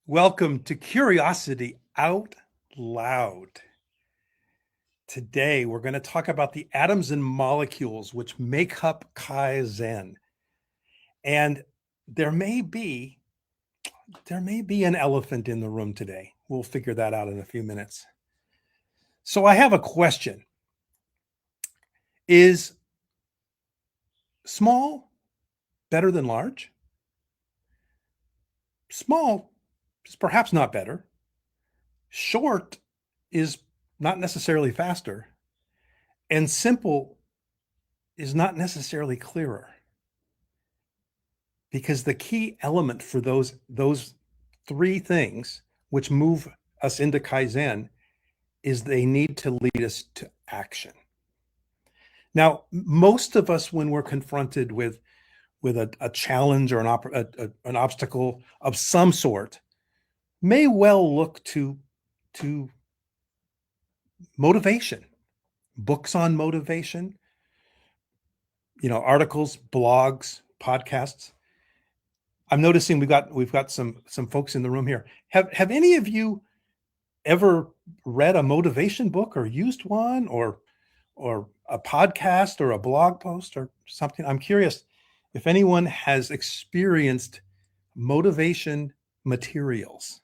Welcome to Curiosity Out Loud. Today, we're going to talk about the atoms and molecules which make up Kaizen. And there may be an elephant in the room today. We'll figure that out in a few minutes. So I have a question. Is small better than large? Small is perhaps not better. Short is not necessarily faster. And simple is not necessarily clearer. Because the key element for those three things which move us into Kaizen is they need to lead us to action. Now, most of us, when we're confronted with a challenge or an obstacle of some sort, may well look to motivation, books on motivation, articles, blogs, podcasts. I'm noticing we've got some folks in the room here. Have any of you ever read a motivation book or used one or a podcast or a blog post or something? I'm curious if anyone has experienced motivation materials.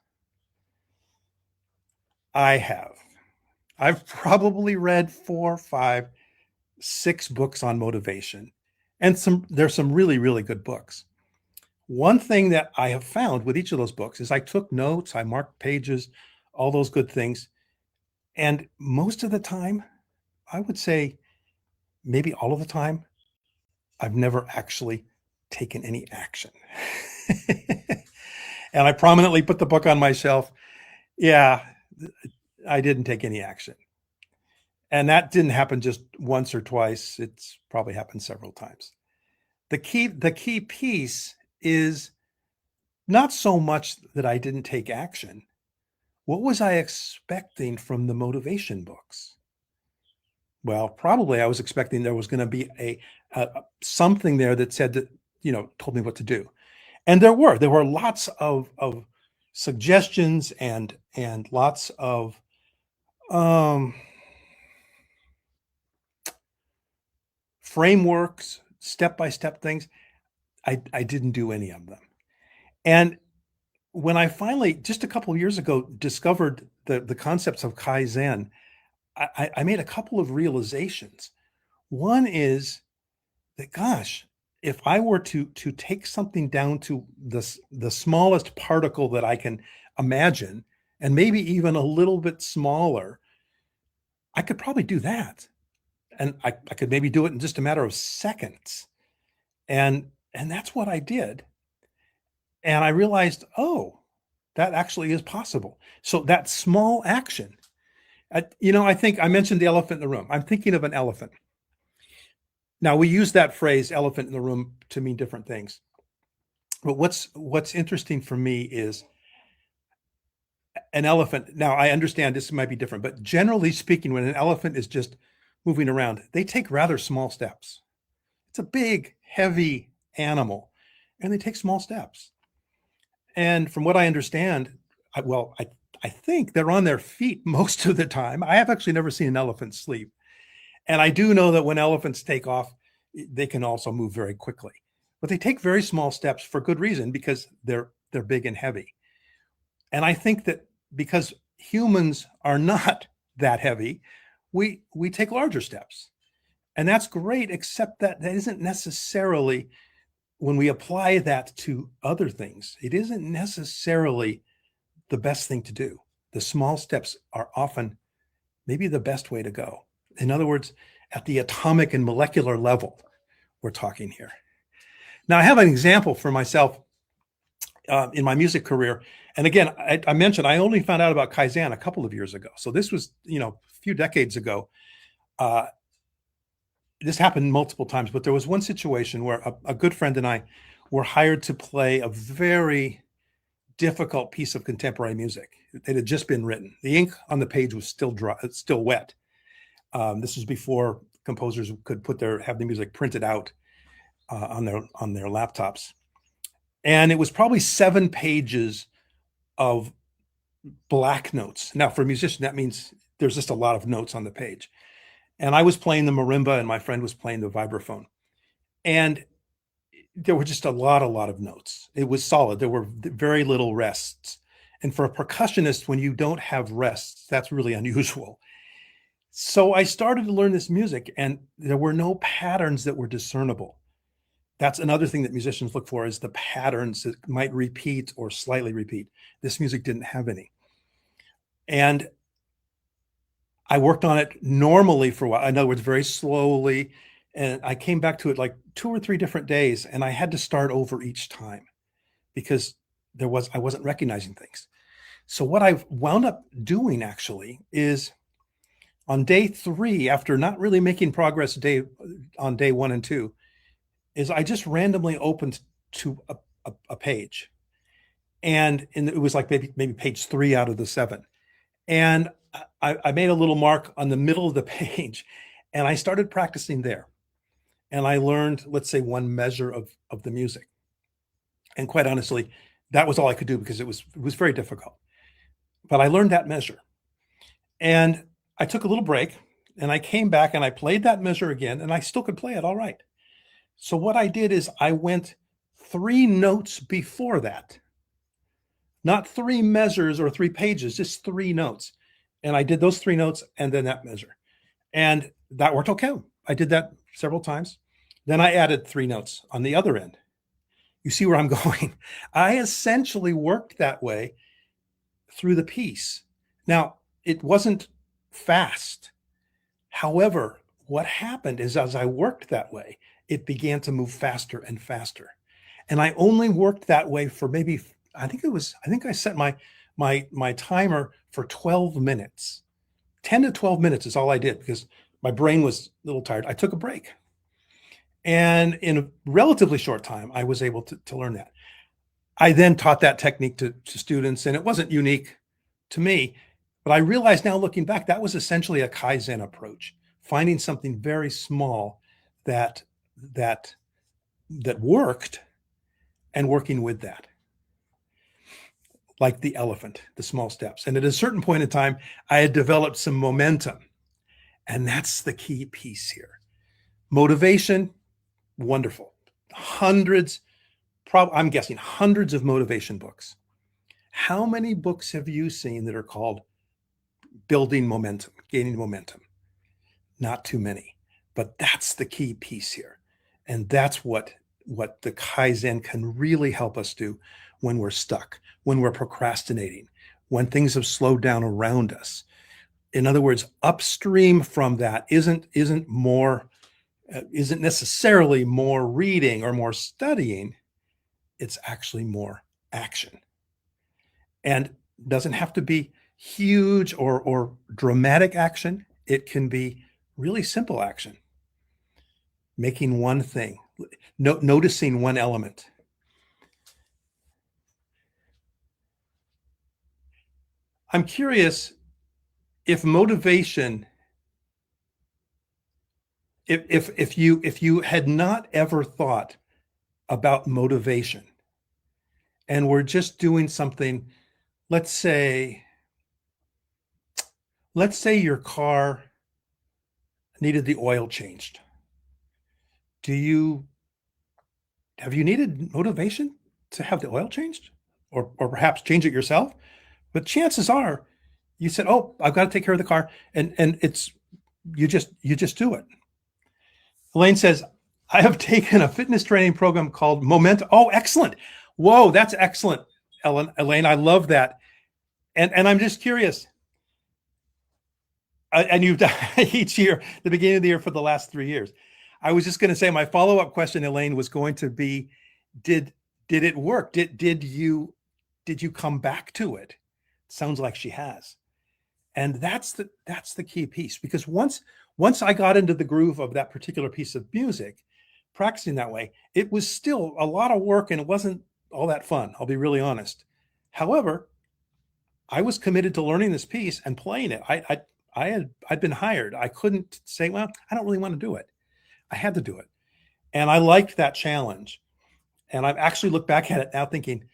I have. I've probably read 4, 5, 6 books on motivation, and there's some really, really good books. One thing that I have found with each of those books is I took notes, I marked pages, all those good things. And most of the time, I would say maybe all of the time, I've never actually taken any action. And I prominently put the book on my shelf. Yeah, I didn't take any action. And that didn't happen just once or twice. It's probably happened several times. The key piece is not so much that I didn't take action. What was I expecting from the motivation books? Well, probably I was expecting there was going to be a something there that said that, told me what to do. And there were lots of suggestions and lots of frameworks, step-by-step things. I didn't do any of them. And when I finally, just a couple of years ago, discovered the concepts of Kaizen, I made a couple of realizations. One is that, gosh, if I were to take something down to the smallest particle that I can imagine, and maybe even a little bit smaller, I could probably do that. And I could maybe do it in just a matter of seconds. And that's what I did. And I realized, oh, that actually is possible. So that small action, I think I mentioned the elephant in the room. I'm thinking of an elephant. Now, we use that phrase, elephant in the room, to mean different things. But what's interesting for me is an elephant. Now, I understand this might be different, but generally speaking, when an elephant is just moving around, they take rather small steps. It's a big, heavy animal, and they take small steps. And from what I understand, I think they're on their feet most of the time. I have actually never seen an elephant sleep. And I do know that when elephants take off, they can also move very quickly. But they take very small steps for good reason, because they're big and heavy. And I think that because humans are not that heavy, we take larger steps. And that's great, except that isn't necessarily, when we apply that to other things, it isn't necessarily the best thing to do. The small steps are often maybe the best way to go. In other words, at the atomic and molecular level, we're talking here. Now, I have an example for myself in my music career. And again, I mentioned I only found out about Kaizen a couple of years ago. So this was, a few decades ago. This happened multiple times, but there was one situation where a good friend and I were hired to play a very difficult piece of contemporary music. It had just been written. The ink on the page was still dry, still wet. This was before composers could have the music printed out on their laptops. And it was probably 7 pages of black notes. Now, for a musician, that means there's just a lot of notes on the page. And I was playing the marimba, and my friend was playing the vibraphone. And there were just a lot of notes. It was solid. There were very little rests. And for a percussionist, when you don't have rests, that's really unusual. So I started to learn this music, and there were no patterns that were discernible. That's another thing that musicians look for, is the patterns that might repeat or slightly repeat. This music didn't have any. And I worked on it normally for a while. In other words, very slowly. And I came back to it like 2 or 3 different days, and I had to start over each time because I wasn't recognizing things. So what I've wound up doing actually is, on day 3, after not really making progress on day 1 and 2, is I just randomly opened to a page, and it was like maybe page 3 out of the 7, and I made a little mark on the middle of the page, and I started practicing there, and I learned, let's say, 1 measure of the music, and quite honestly, that was all I could do because it was very difficult, but I learned that measure, and I took a little break, and I came back and I played that measure again, and I still could play it all right. So what I did is I went 3 notes before that, not 3 measures or 3 pages, just 3 notes. And I did those 3 notes and then that measure. And that worked okay. I did that several times. Then I added 3 notes on the other end. You see where I'm going? I essentially worked that way through the piece. Now, it wasn't fast. However, what happened is, as I worked that way, it began to move faster and faster. And I only worked that way for maybe, I think I set my timer for 12 minutes. 10 to 12 minutes is all I did because my brain was a little tired. I took a break. And in a relatively short time, I was able to learn that. I then taught that technique to students, and it wasn't unique to me, but I realize now, looking back, that was essentially a Kaizen approach, finding something very small that that that worked and working with that, like the elephant, the small steps. And at a certain point in time, I had developed some momentum, and that's the key piece here. Motivation, wonderful. Hundreds, I'm guessing hundreds of motivation books. How many books have you seen that are called building momentum, gaining momentum? Not too many, but that's the key piece here. And that's what the Kaizen can really help us do when we're stuck, when we're procrastinating, when things have slowed down around us. In other words, upstream from that isn't necessarily more reading or more studying. It's actually more action. And doesn't have to be huge or dramatic action. It can be really simple action. Making one thing, noticing one element. I'm curious if motivation, if you had not ever thought about motivation and were just doing something, let's say your car needed the oil changed. Have you needed motivation to have the oil changed, or perhaps change it yourself? But chances are you said, "Oh, I've got to take care of the car," and it's you just do it. Elaine says, "I have taken a fitness training program called Momentum." Oh, excellent! Whoa, that's excellent, Elaine. I love that. And I'm just curious. And you've done each year, the beginning of the year for the last 3 years. I was just going to say, my follow-up question, Elaine, was going to be, did it work? Did you come back to it? Sounds like she has. And that's the key piece, because once I got into the groove of that particular piece of music, practicing that way, it was still a lot of work and it wasn't all that fun. I'll be really honest. However, I was committed to learning this piece and playing it. I'd been hired. I couldn't say, well, I don't really want to do it. I had to do it. And I liked that challenge. And I've actually looked back at it now thinking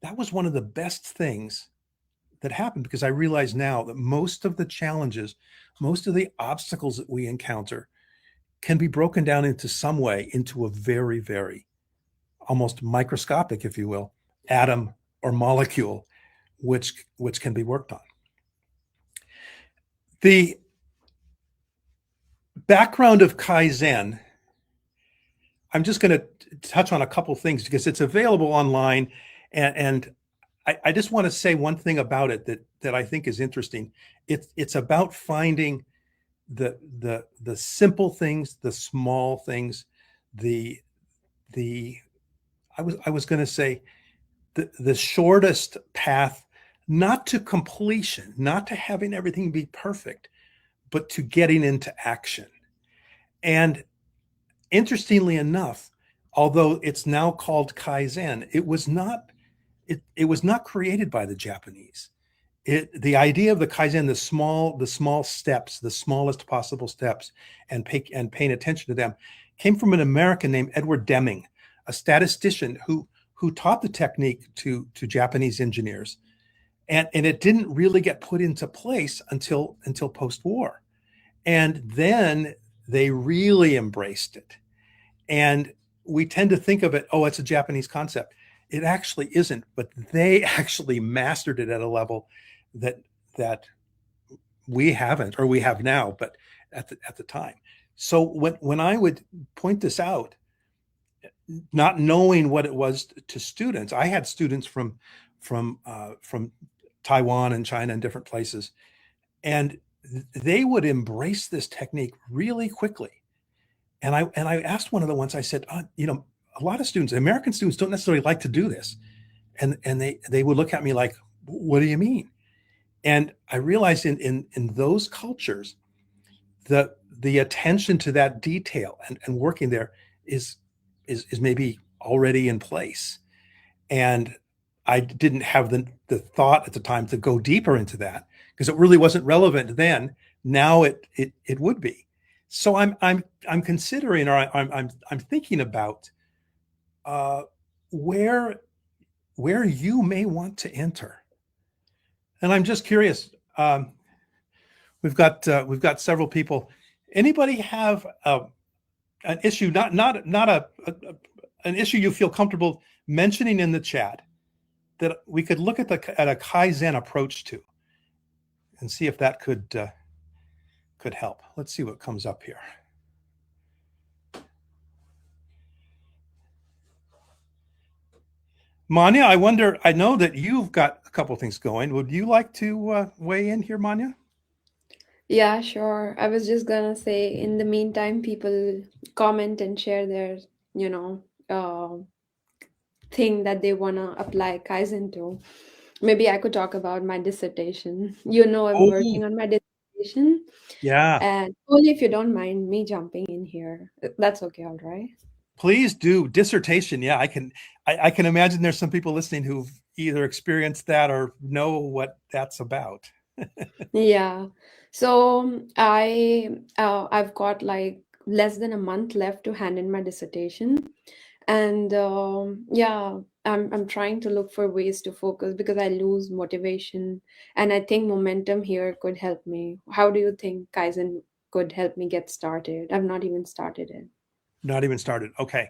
that was one of the best things that happened because I realize now that most of the challenges, most of the obstacles that we encounter can be broken down into some way into a very, very almost microscopic, if you will, atom or molecule, which can be worked on. The background of Kaizen, I'm just going to touch on a couple things because it's available online, and I just want to say one thing about it that I think is interesting. It's about finding the simple things, the small things, the the I was going to say the shortest path, not to completion, not to having everything be perfect, but to getting into action. And interestingly enough, although it's now called Kaizen, it was not created by the Japanese. The idea of the Kaizen, the small steps, the smallest possible steps, and paying attention to them, came from an American named Edward Deming, a statistician who taught the technique to Japanese engineers, and it didn't really get put into place until post-war, and then they really embraced it. And we tend to think of it, oh, it's a Japanese concept. It actually isn't, but they actually mastered it at a level that that we haven't, or we have now, but at the time. So when I would point this out, not knowing what it was to students, I had students from Taiwan and China and different places, and they would embrace this technique really quickly. And I asked one of the ones, I said, a lot of students, American students, don't necessarily like to do this, and they would look at me like, what do you mean? And I realized in those cultures, the attention to that detail and working there is maybe already in place. And I didn't have the thought at the time to go deeper into that because it really wasn't relevant then. Now it would be. So I'm considering, or I'm thinking about where you may want to enter. And I'm just curious. We've got several people. Anybody have an issue, not an issue you feel comfortable mentioning in the chat that we could look at at a Kaizen approach to, and see if that could help. Let's see what comes up here. Manya, I wonder, I know that you've got a couple things going. Would you like to weigh in here, Manya? Yeah, sure. I was just gonna say, in the meantime, people comment and share their, you know, thing that they wanna apply Kaizen to. Maybe I could talk about my dissertation. I'm Oh, working on my dissertation, yeah. and only if you don't mind me jumping in here. That's okay, all right? Please do. Dissertation. Yeah, I can imagine there's some people listening who've either experienced that or know what that's about. Yeah. So I've got like less than a month left to hand in my dissertation. And yeah, I'm trying to look for ways to focus because I lose motivation, and I think momentum here could help me. How do you think Kaizen could help me get started? I've not even started it. Not even started. Okay.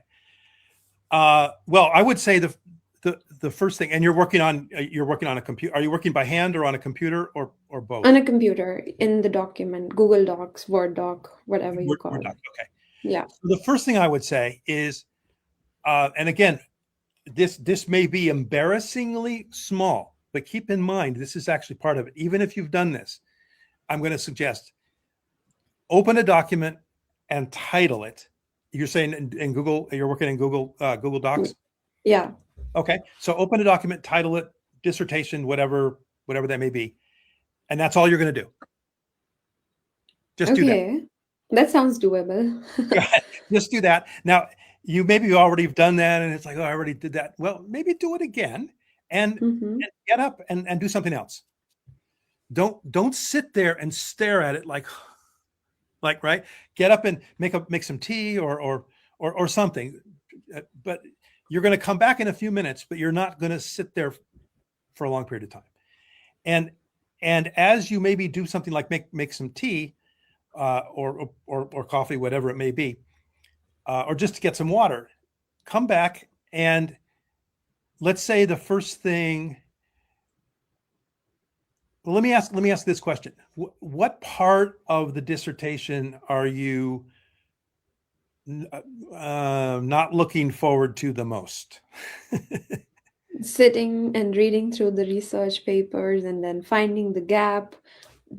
Well, I would say the first thing, and you're working on a computer. Are you working by hand or on a computer or On both? a computer, in the document, Google Docs, Word doc, whatever you Word call doc. it. Okay. Yeah. So the first thing I would say is, and again, this may be embarrassingly small, but keep in mind this is actually part of it. Even if you've done this, I'm going to suggest open a document and title it. You're saying in Google, you're working in Google Mm, Docs. yeah. Okay, so open a document, title it dissertation, whatever that may be, and that's all you're going to do. Just do that. Okay. That sounds doable. Just do that. Now, you maybe already have done that, and it's like, oh, I already did that. Well, maybe do it again, Mm-hmm. and get up and do something else. Don't sit there and stare at it like right. Get up and make some tea or something. But you're going to come back in a few minutes, but you're not going to sit there for a long period of time. and and as you maybe do something like make some tea, or coffee, whatever it may be, or just to get some water, come back and let's say the first thing. Well, let me ask this question: what part of the dissertation are you not looking forward to the most? Sitting and reading through the research papers and then finding the gap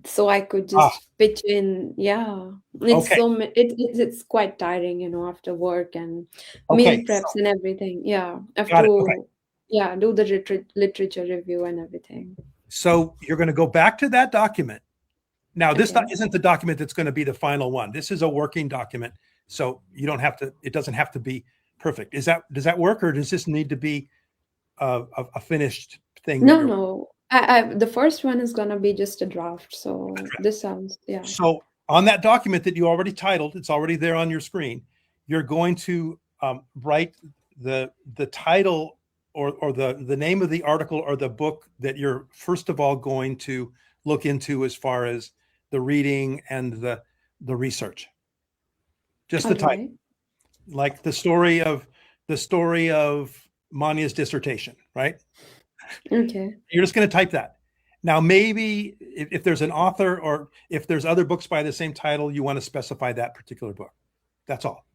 so I could Ah, just pitch in. Yeah, it's okay, so it's quite tiring, after work and meal okay, preps and everything. Yeah, I have got it. Okay, to, yeah, do the literature review and everything. so you're going to go back to that document. Now, this Okay. isn't the document that's going to be the final one. This is a working document, so you don't have to. It doesn't have to be perfect. Does that work, or does this need to be a finished thing that No, you're? no. The first one is gonna be just a draft, so this sounds, yeah. So on that document that you already titled, it's already there on your screen. You're going to write the title, or the name of the article or the book that you're first of all going to look into as far as the reading and the research. Just the All title, right. like the story of Mania's dissertation, right? Okay. You're just going to type that. Now, maybe if there's an author, or if there's other books by the same title, you want to specify that particular book. That's all.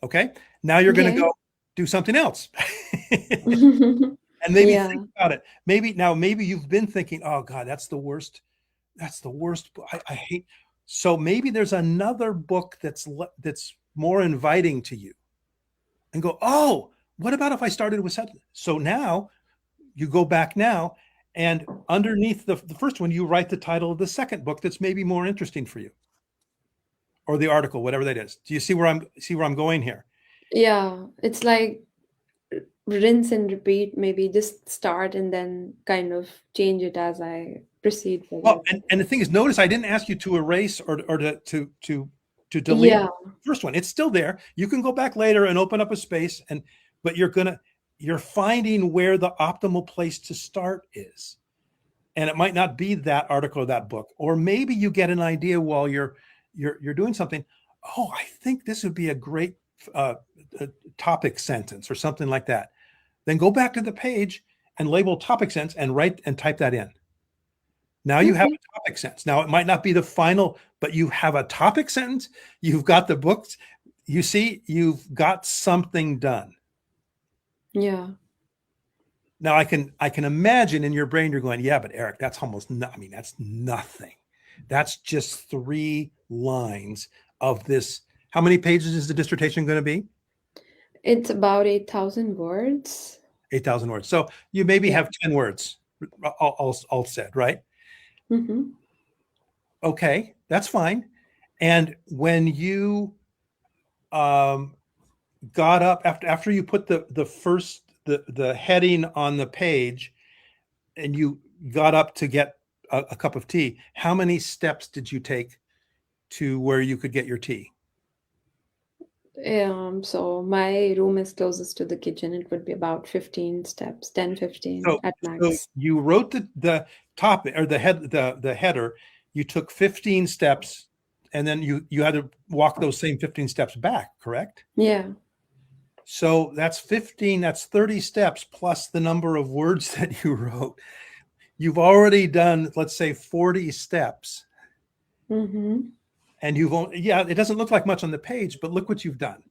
Okay. Now you're going to Okay. go do something else. And maybe think Yeah. about it. Maybe you've been thinking, oh God, that's the worst. That's the worst. I hate. So maybe there's another book that's more inviting to you, and go, oh, what about if I started with something? So now you go back now, and underneath the first one, you write the title of the second book that's maybe more interesting for you, or the article, whatever that is. Do you see where I'm going here? Yeah. It's like rinse and repeat, maybe just start and then kind of change it as I proceed with Well, it. and the thing is, notice I didn't ask you to erase, or to delete Yeah. the first one. It's still there. You can go back later and open up a space, but you're finding where the optimal place to start is. And it might not be that article or that book, or maybe you get an idea while you're doing something. Oh, I think this would be a great uh, topic sentence or something like that. Then go back to the page and label topic sentence and write and type that in. Now you have Okay. a topic sentence. Now it might not be the final, but you have a topic sentence. You've got the books. You see, you've got something done. Yeah. Now I can imagine in your brain you're going, yeah, but Eric, that's almost I mean, that's nothing. That's just 3 lines of this. How many pages is the dissertation going to be? It's about 8,000 words. 8,000 words. So you maybe Yeah. have 10 words all said, right? Mm-hmm. Okay, that's fine. And when you um, got up after you put the first the heading on the page, and you got up to get a cup of tea, how many steps did you take to where you could get your tea? So my room is closest to the kitchen. It would be about 15 steps, 10, 15 So at so max. you wrote the topic, or the header. You took 15 steps, and then you had to walk those same 15 steps back, correct? Yeah. So that's 15, that's 30 steps plus the number of words that you wrote. You've already done, let's say, 40 steps. Mm-hmm. And yeah, it doesn't look like much on the page, but look what you've done.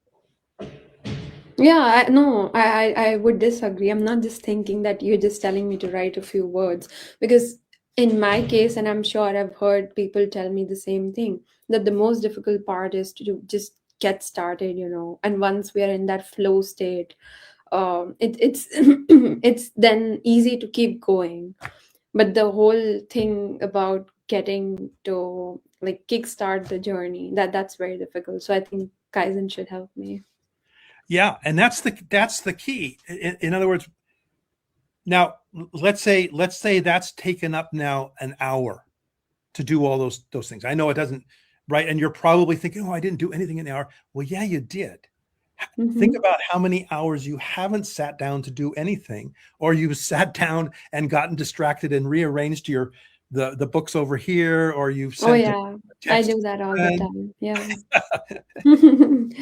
Yeah, no, I would disagree. I'm not just thinking that you're just telling me to write a few words, because in my case, and I'm sure I've heard people tell me the same thing, that the most difficult part is to just get started, and once we are in that flow state, it's it's then easy to keep going. But the whole thing about getting to like kickstart the journey, that's very difficult. So I think Kaizen should help me. Yeah, and that's the key. In other words, now let's say that's taken up now an hour to do all those things. I know it doesn't, right? And you're probably thinking, oh, I didn't do anything in the hour. Well, yeah, you did. Think Mm-hmm. about how many hours you haven't sat down to do anything, or you sat down and gotten distracted and rearranged the books over here, or you've Oh sent a yeah, I text do to that all a the friend. time. Yeah. And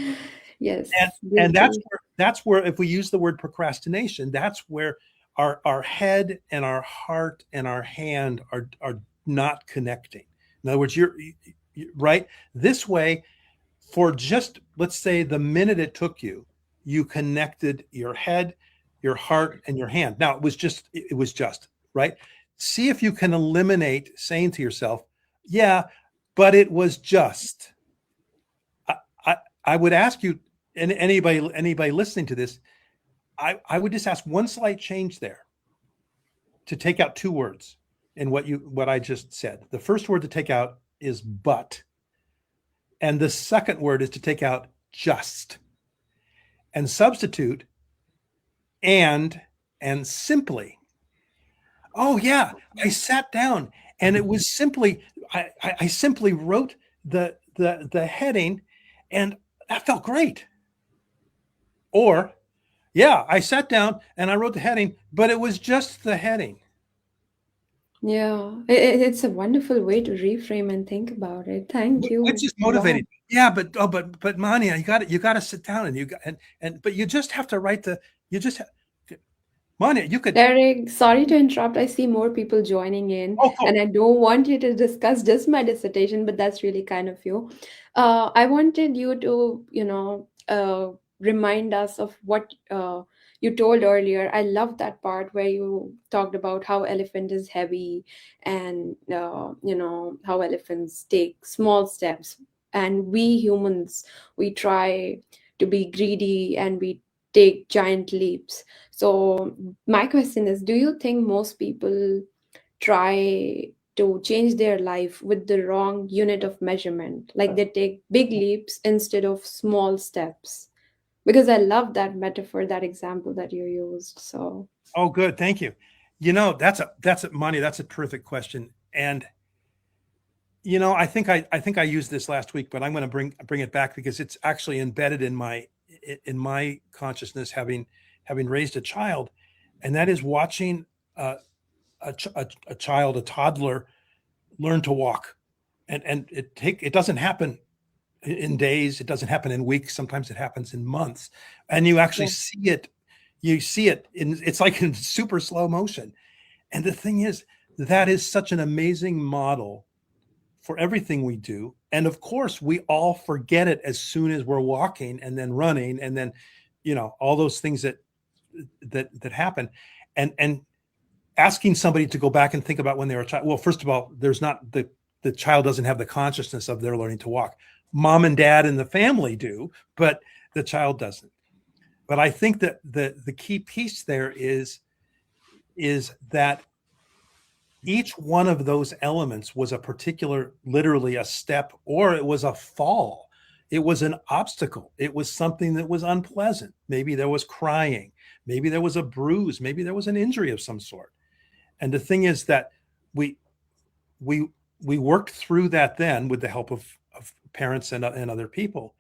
Yes, and guilty. that's where if we use the word procrastination, that's where our head and our heart and our hand are not connecting. In other words, you right this way for just let's say the minute it took you, you connected your head, your heart, and your hand. Now it was just right. See if you can eliminate saying to yourself, "Yeah, but it was just." I, I, I would ask you, and anybody listening to this, I would just ask one slight change there to take out two words in what I just said. The first word to take out is but, and the second word is to take out just, and substitute and and simply. Oh yeah, I sat down and it was simply I simply wrote the heading, and that felt great. Or yeah, I sat down and I wrote the heading, but it was just the heading. Yeah, it's a wonderful way to reframe and think about it. Thank Which you. is Wow. motivating. Yeah, but Mania, you got to sit down and you got and but you just have to write the you just have, Mania, you could. Derek, sorry to interrupt. I see more people joining in, Oh, and cool. I don't want you to discuss just my dissertation, but that's really kind of you. I wanted you to, remind us of what you told earlier. I love that part where you talked about how elephant is heavy and, how elephants take small steps. And we humans, we try to be greedy and we take giant leaps. So my question is, do you think most people try to change their life with the wrong unit of measurement? Like they take big leaps instead of small steps? Because I love that metaphor, that example that you used. So, Oh, good. Thank you. That's a Monty. That's a terrific question. And I think I used this last week, but I'm going to bring it back because it's actually embedded in my consciousness, having raised a child, and that is watching a child, a toddler, learn to walk, and it doesn't happen in days, it doesn't happen in weeks, sometimes it happens in months, and you actually yeah. see it. You see it in it's like in super slow motion. And the thing is, that is such an amazing model for everything we do. And of course, we all forget it as soon as we're walking and then running and then, all those things that happen. And asking somebody to go back and think about when they were a child. Well, first of all, there's not the child doesn't have the consciousness of their learning to walk. Mom and dad and the family do, but the child doesn't. But I think that the key piece there is that each one of those elements was a particular, literally a step, or it was a fall. It was an obstacle. It was something that was unpleasant. Maybe there was crying. Maybe there was a bruise. Maybe there was an injury of some sort. And the thing is that we we we worked through that then with the help of parents and other people.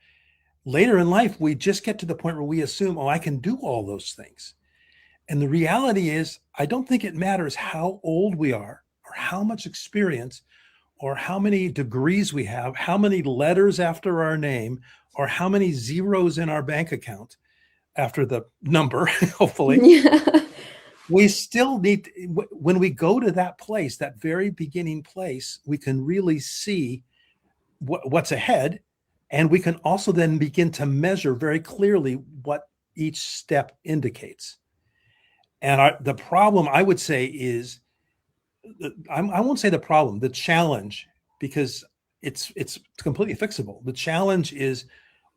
Later in life, we just get to the point where we assume, oh, I can do all those things. And the reality is, I don't think it matters how old we are or how much experience or how many degrees we have, how many letters after our name, or how many zeros in our bank account after the number, hopefully. Yeah. We still need, when we go to that place, that very beginning place, we can really see what's ahead. And we can also then begin to measure very clearly what each step indicates. And the problem, I would say, is I won't say the problem, the challenge, because it's completely fixable. The challenge is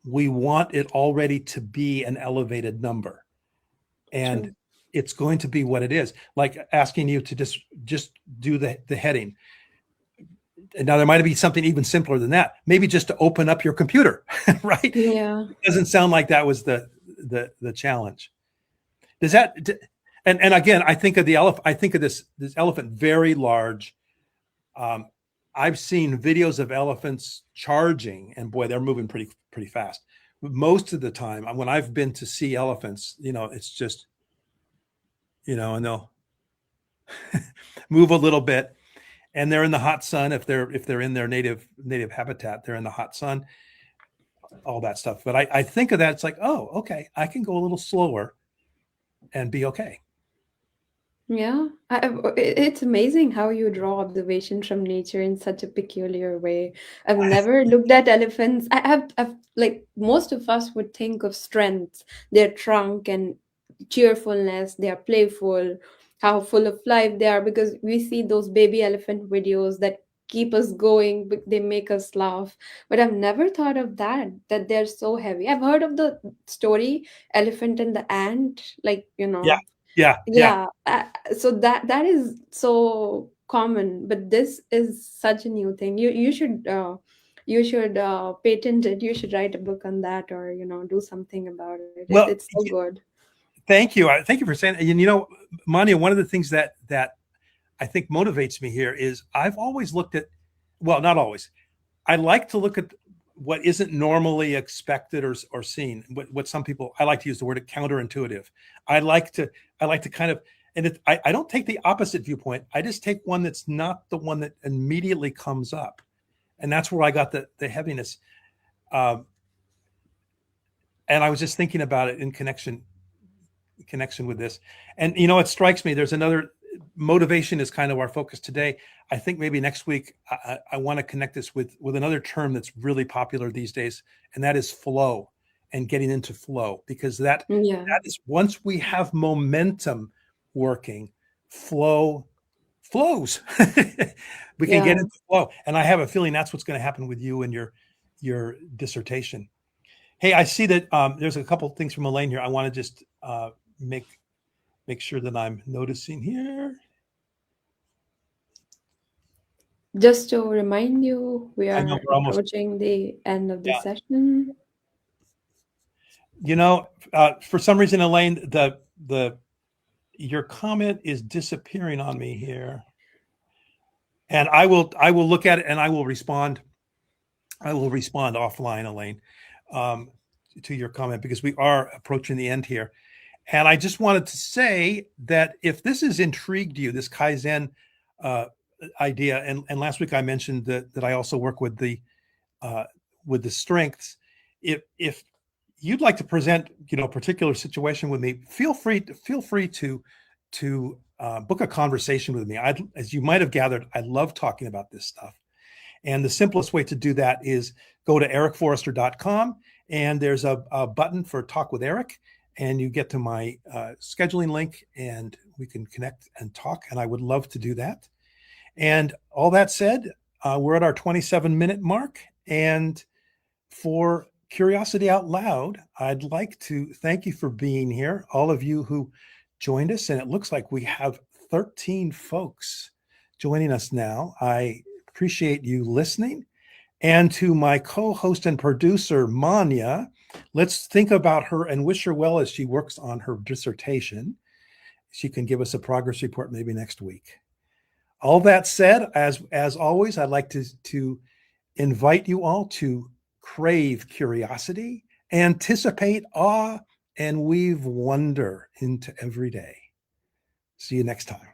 we want it already to be an elevated number, and True. it's going to be what it is. Like asking you to just do the heading. And now there might be something even simpler than that. Maybe just to open up your computer, right? Yeah. It doesn't sound like that was the challenge. Does that? And again, I think of the elephant. I think of this elephant very large. Um, I've seen videos of elephants charging, and boy, they're moving pretty fast. most of the time when I've been to see elephants, it's just, and they'll move a little bit, and they're in the hot sun. If they're in their native habitat, they're in the hot sun, all that stuff. But I think of that, it's like, oh, okay, I can go a little slower and be okay. Yeah, it's amazing how you draw observation from nature in such a peculiar way. I've never looked at elephants. I've like most of us would think of strength, their trunk and cheerfulness, they are playful, how full of life they are because we see those baby elephant videos that keep us going, they make us laugh. But I've never thought of that they're so heavy. I've heard of the story Elephant and the Ant, like, Yeah, yeah, yeah. yeah, so that is so common, but this is such a new thing. You should patent it. You should write a book on that, or do something about it. It's Well, so good. thank you. Thank you for saying that. And Manya, one of the things that I think motivates me here is I've always looked at, well, not always. I like to look at what isn't normally expected or seen. What some people, I like to use the word counterintuitive. I like to kind of, and I don't take the opposite viewpoint. I just take one that's not the one that immediately comes up, and that's where I got the heaviness. Um, and I was just thinking about it in connection with this. And it strikes me there's another motivation is kind of our focus today. I think maybe next week I want to connect this with another term that's really popular these days, and that is flow, and getting into flow, because that Yeah, is, once we have momentum working, flow flows. We can get yeah. into flow, and I have a feeling that's what's going to happen with you and your dissertation. Hey, I see that there's a couple things from Elaine here. I want to just make sure that I'm noticing here. Just to remind you, we I know are we're almost, approaching the end of the yeah. session. For some reason, Elaine, the your comment is disappearing on me here, and I will look at it and I will respond. I will respond offline, Elaine, um, to your comment, because we are approaching the end here. And I just wanted to say that if this has intrigued you, this Kaizen uh, idea, and last week I mentioned that I also work uh, with the strengths. If you'd like to present, a particular situation with me, feel free to book a conversation with me. As you might have gathered, I love talking about this stuff. And the simplest way to do that is go to ericforrester.com, and there's a button for Talk with Eric, and you get to my scheduling link, and we can connect and talk. And I would love to do that. And all that said, we're at our 27-minute mark. And for Curiosity Out Loud, I'd like to thank you for being here, all of you who joined us. And it looks like we have 13 folks joining us now. I appreciate you listening. And to my co-host and producer, Manya, let's think about her and wish her well as she works on her dissertation. She can give us a progress report maybe next week. All that said, as always, I'd like to invite you all to crave curiosity, anticipate awe, and weave wonder into every day. See you next time.